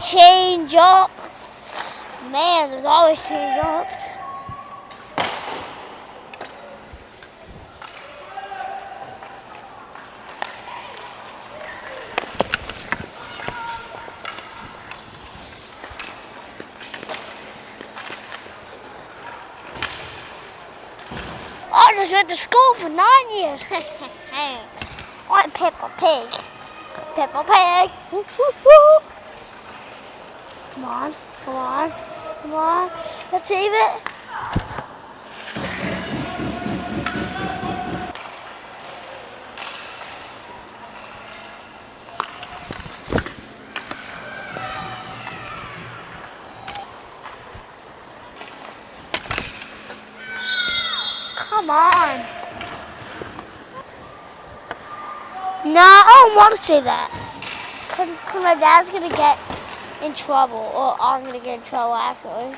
change up. Man, there's always change ups. I just went to school for 9 years. I'm Peppa Pig. Peppa Pig. Woo, woo, woo. Come on, come on, come on. Let's save it. Come on. No, I don't want to say that. Cause my dad's gonna get in trouble, or I'm gonna get in trouble actually.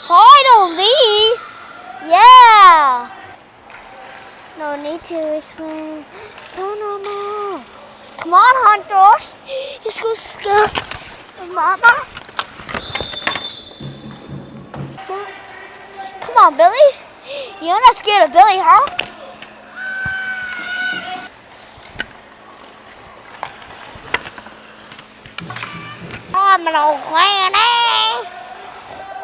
Finally! Yeah! No need to explain. No more. Come on, Hunter. Let's go scare Mama. Come on, Billy. You're not scared of Billy, huh? I'm an old granny.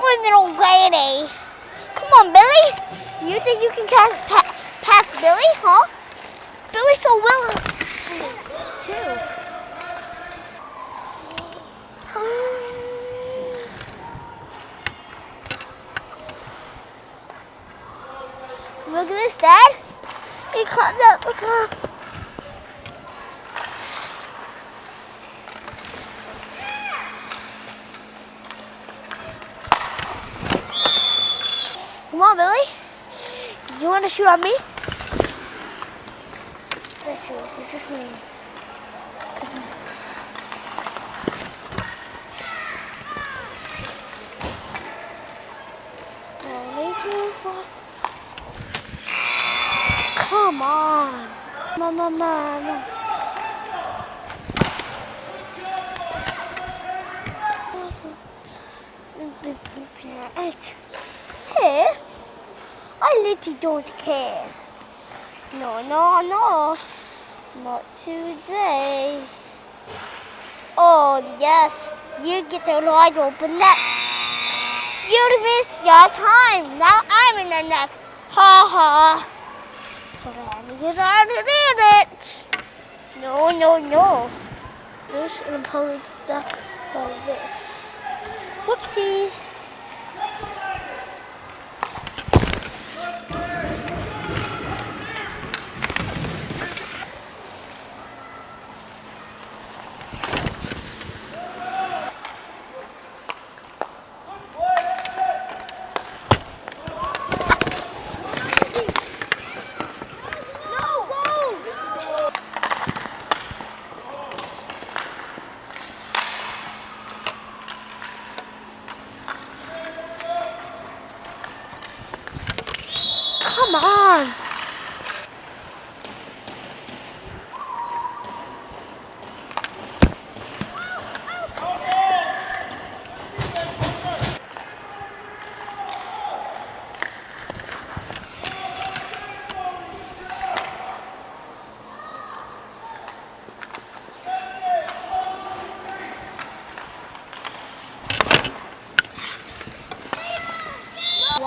I'm an old granny. Come on, Billy. You think you can pass Billy, huh? Billy's so willing, too. Look at this, Dad. He comes out. Look at. Come on, Billy. You want to shoot on me? Let's shoot. It's just me. Come on. Mama. Hey, I literally don't care. No. Not today. Oh, yes. You get the wide open net. You missed your time. Now I'm in the net. Ha ha. Get out of it. No. This and probably like this. Whoopsies. Come on.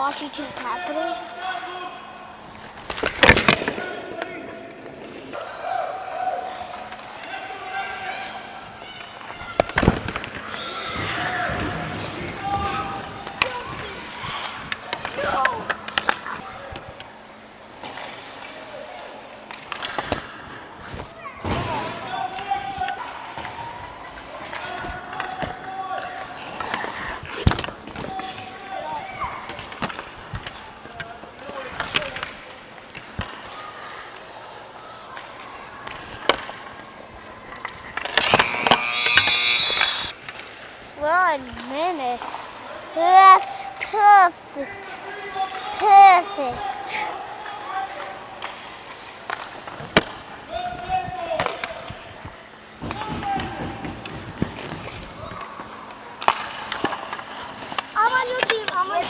Washington Capitals. One minute. That's perfect. Perfect. I'm on your team. I'm on.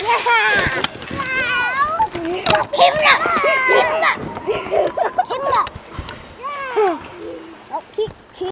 Yeah! Wow! Him up! Him up! Him up!